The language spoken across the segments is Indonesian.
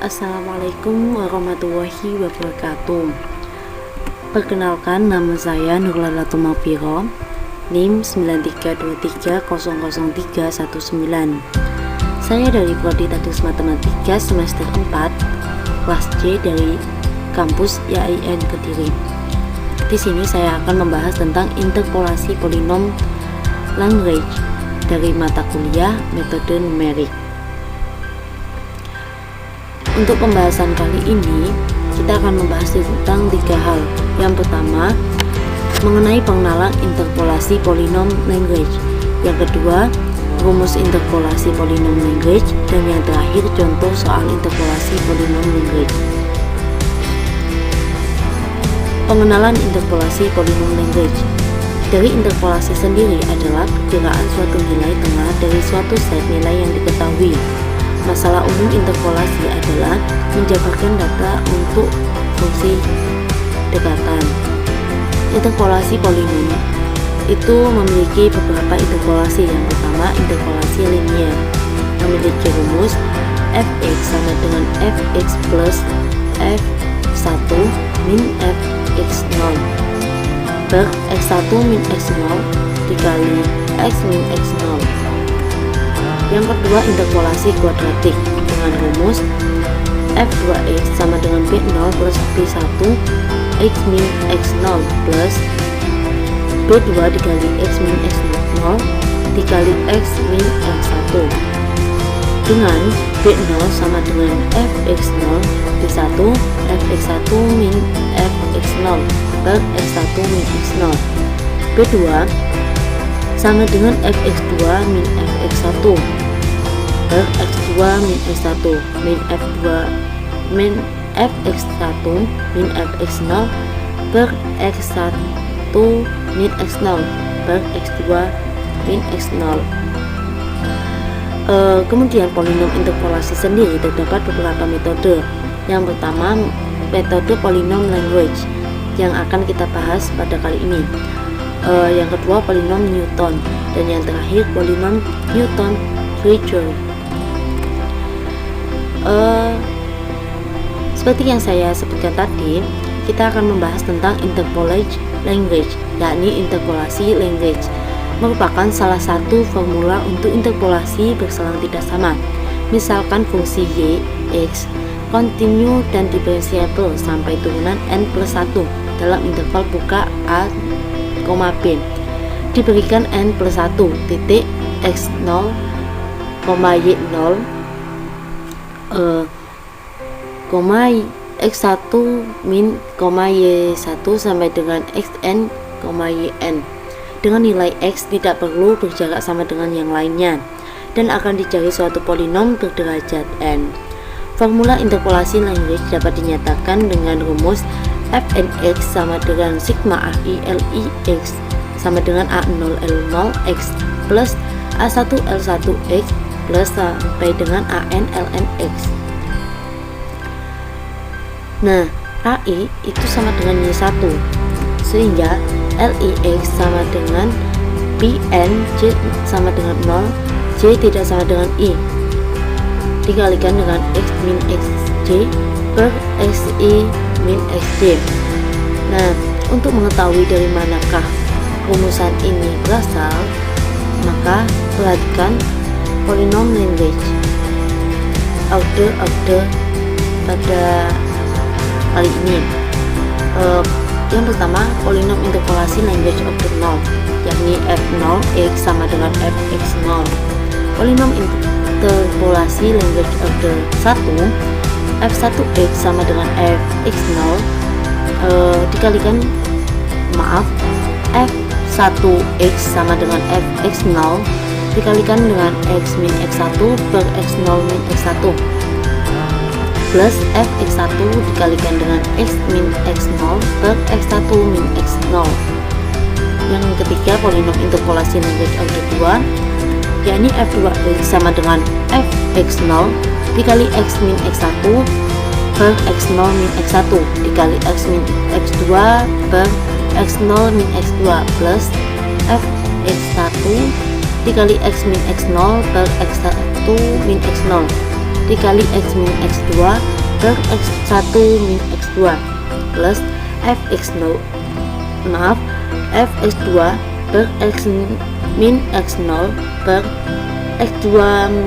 Assalamualaikum warahmatullahi wabarakatuh. Perkenalkan, nama saya Nurlala Tumapiro, NIM 9323000319. Saya dari Prodi Status Matematika semester 4, kelas C dari kampus IAIN Kediri. Di sini saya akan membahas tentang interpolasi polinom Lagrange dari mata kuliah metode numerik. Untuk pembahasan kali ini, kita akan membahas tentang 3 hal. Yang pertama, mengenai pengenalan interpolasi polinom Lagrange. Yang kedua, rumus interpolasi polinom Lagrange. Dan yang terakhir, contoh soal interpolasi polinom Lagrange. Pengenalan interpolasi polinom Lagrange. Dari interpolasi sendiri adalah perkiraan suatu nilai tengah dari suatu set nilai yang diketahui. Masalah umum interpolasi adalah menjabarkan data untuk fungsi dekatan. Interpolasi polinom itu memiliki beberapa interpolasi. Yang pertama, interpolasi linear, memiliki rumus fx sama dengan fx plus f1 min fx0 per x1 min x0 dikali x min x0. Yang kedua, interpolasi kuadratik dengan rumus f2x sama dengan b0 plus b1 x min x0 plus b2 dikali x min x0 dikali x min x1 dengan b0 sama dengan fx0 b1 fx1 min fx0 per x1 min x0 b2 sama dengan fx2 min fx1 per x2 min x1 min f2 min fx1 min fx0 per x1 min x0 per x2 min x0. Kemudian polinom interpolasi sendiri terdapat beberapa metode. Yang pertama, metode polinom Lagrange yang akan kita bahas pada kali ini. Yang kedua, polinom Newton, dan yang terakhir polinom Newton-Raphel. Seperti yang saya sebutkan tadi, kita akan membahas tentang interpolation Lagrange, yakni interpolasi Lagrange merupakan salah satu formula untuk interpolasi berselang tidak sama. Misalkan fungsi y, x, kontinu dan diferensiabel sampai turunan n plus 1 dalam interval buka a, b diberikan n plus 1 titik x0, y0, x1 min, y1 sampai dengan xn, yn. Dengan nilai x tidak perlu berjarak sama dengan yang lainnya dan akan dicari suatu polinom berderajat n. Formula interpolasi Lagrange dapat dinyatakan dengan rumus fnx sama dengan sigma ai li x sama dengan a0 l0 x plus a1 l1 x plus sampai dengan an ln x. Nah, ai itu sama dengan y1, sehingga lix sama dengan pn, j sama dengan 0, j tidak sama dengan i, dikalikan dengan x min xj per xi min xj. Nah, untuk mengetahui dari manakah rumusan ini berasal, maka perhatikan polinom Lagrange order pada kali ini. Yang pertama, polinom interpolasi Lagrange order 0, yakni f0 x sama dengan fx0. Polinom interpolasi Lagrange order 1, f1x sama dengan fx0 dikalikan f1x sama dengan fx0 dikalikan dengan x min x1 per x0 min x1 plus fx1 dikalikan dengan x min x0 per x1 min x0. Yang ketiga, polinom interpolasi Lagrange order 2, yakni f2x sama dengan fx0 dikali x min x1 per x0 min x1 dikali x min x2 per x0 min x2 plus fx1 dikali x min x0 per x1 min x0 dikali x min x2 per x1 min x2 plus fx0 fx2 per x min x0 per x2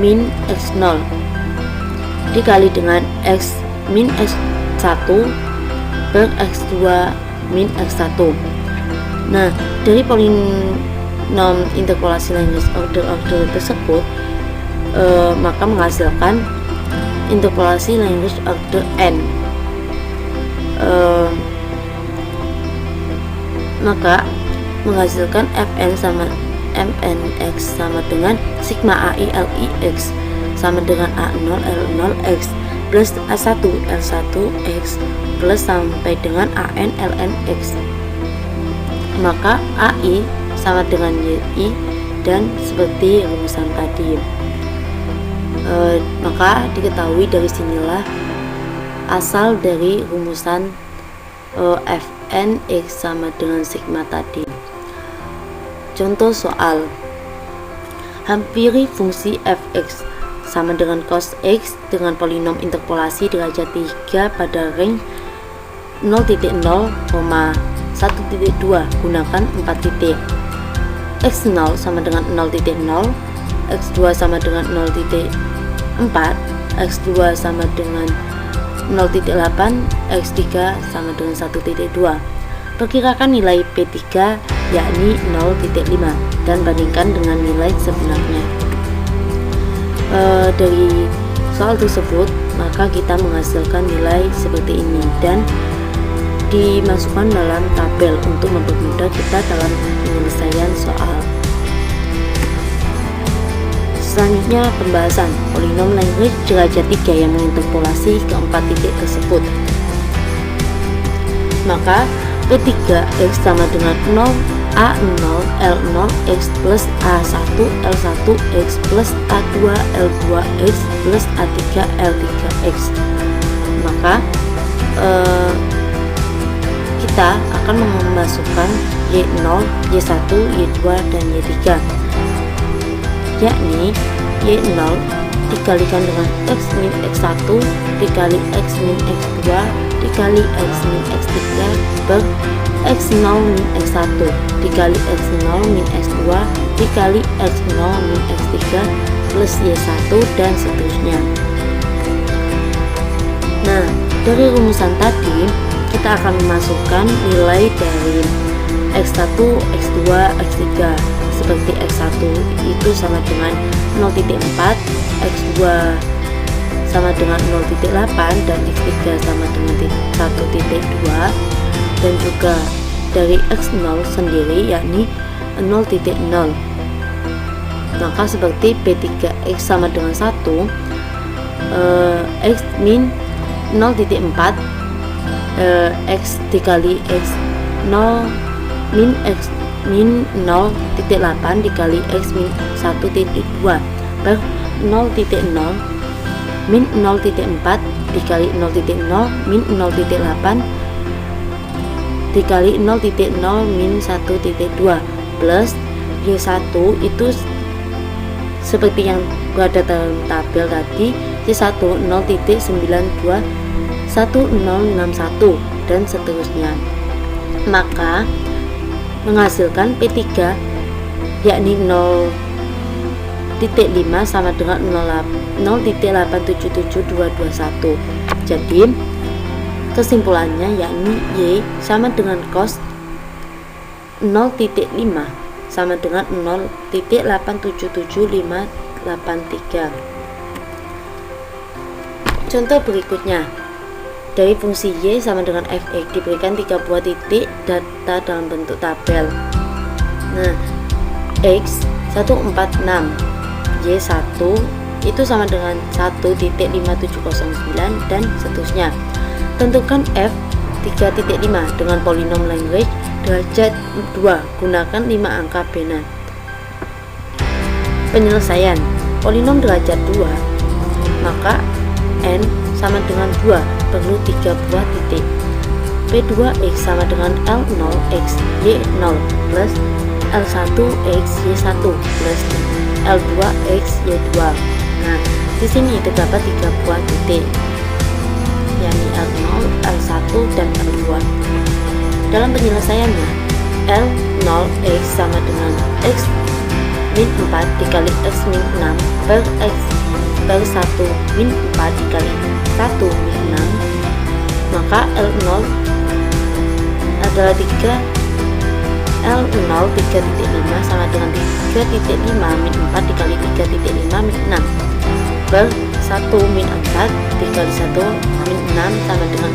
min x0 dikali dengan x min x1 per x2 min x1. Nah, dari polinom interpolasi language order tersebut maka menghasilkan interpolasi language order n. Maka menghasilkan fn sama mnx sama dengan sigma ai li x sama dengan a0 l0 x plus a1 l1 x plus sampai dengan an ln x. Maka ai sama dengan yi dan seperti rumusan tadi. Maka diketahui dari sinilah asal dari rumusan fn x sama dengan sigma tadi. Contoh soal, hampiri fungsi fx sama dengan cos x dengan polinom interpolasi derajat 3 pada range 0.0, 1.2 gunakan 4 titik. X0 sama dengan 0.0, x2 sama dengan 0.4, x2 sama dengan 0.8, x3 sama dengan 1.2. Perkirakan nilai P3 yakni 0.5 dan bandingkan dengan nilai sebenarnya. Dari soal tersebut maka kita menghasilkan nilai seperti ini dan dimasukkan dalam tabel untuk mempermudah kita dalam penyelesaian soal. Selanjutnya pembahasan polinom language derajat 3 yang menginterpolasi keempat titik tersebut. Maka P3 x sama dengan 0 a0 l0 x plus a1 l1 x plus a2 l2 x plus a3 l3 x. Maka kita akan memasukkan y0, y1, y2 dan y3, yakni y0 dikalikan dengan x min x1 dikali x min x2 dikali x min x3 per x0 min x1 dikali x0 min x2 dikali x0 min x3 plus y1 dan seterusnya. Nah, dari rumusan tadi kita akan memasukkan nilai dari x1, x2, x3 seperti x1 itu sama dengan 0.4, x2 sama dengan 0.8 dan x3 sama dengan 1.2 dan juga dari x0 sendiri yakni 0.0. Maka seperti P3x sama dengan 1, x min 0.4, x dikali x0 min x min 0.8 dikali x min 1.2 per 0.0 min 0.4 dikali 0.0 min 0.8 dikali 0.0 min 1.2 plus y1 itu seperti yang berada dalam tabel tadi, y1 0.92 1061 dan seterusnya. Maka menghasilkan P3 yakni 0.5 sama dengan 0.877221. Jadi kesimpulannya yakni Y sama dengan cos 0.5 sama dengan 0.877583. Contoh berikutnya, dari fungsi Y sama dengan fx diberikan 3 buah titik data dalam bentuk tabel. Nah, x 146, y1 itu sama dengan 1.5709 dan seterusnya. Tentukan f 3.5 dengan polinom language derajat 2, gunakan 5 angka Banach. Penyelesaian polinom derajat 2, maka n sama dengan 2, perlu 3 buah titik. P2x sama dengan L0x Y0 plus L1x Y1 plus L2x Y2. Nah, Di sini terdapat 3 buah titik, yakni L0, L1, dan L2. Dalam penyelesaiannya, L0x sama dengan x min 4 dikali x min 6 per x per 1 min 4 dikali 1 min 6, maka L0 adalah 3 sama dengan 3.5 min 4 dikali 3.5 min 6 per 1 min 4 dikali 1 min 6 sama dengan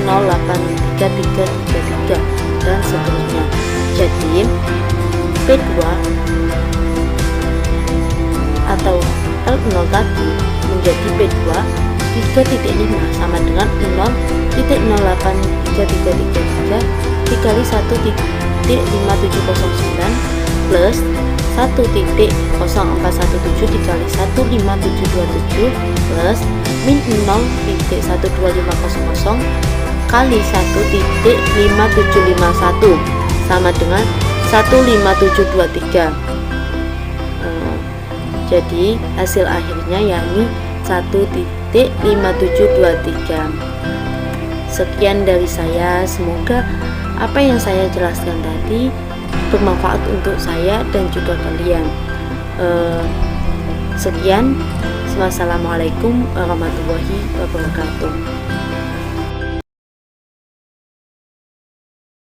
0.083333 dan seterusnya. Jadi P2 atau L0 tadi menjadi P2 3.5 sama dengan 0.083333 dikali 1.5709 plus 1.0417 dikali 15727 plus min 0.12500 kali 1.5751 sama dengan 15723. Jadi hasil akhirnya yakni 1.5723. Sekian dari saya, semoga apa yang saya jelaskan tadi bermanfaat untuk saya dan juga kalian. Sekian, wassalamualaikum warahmatullahi wabarakatuh.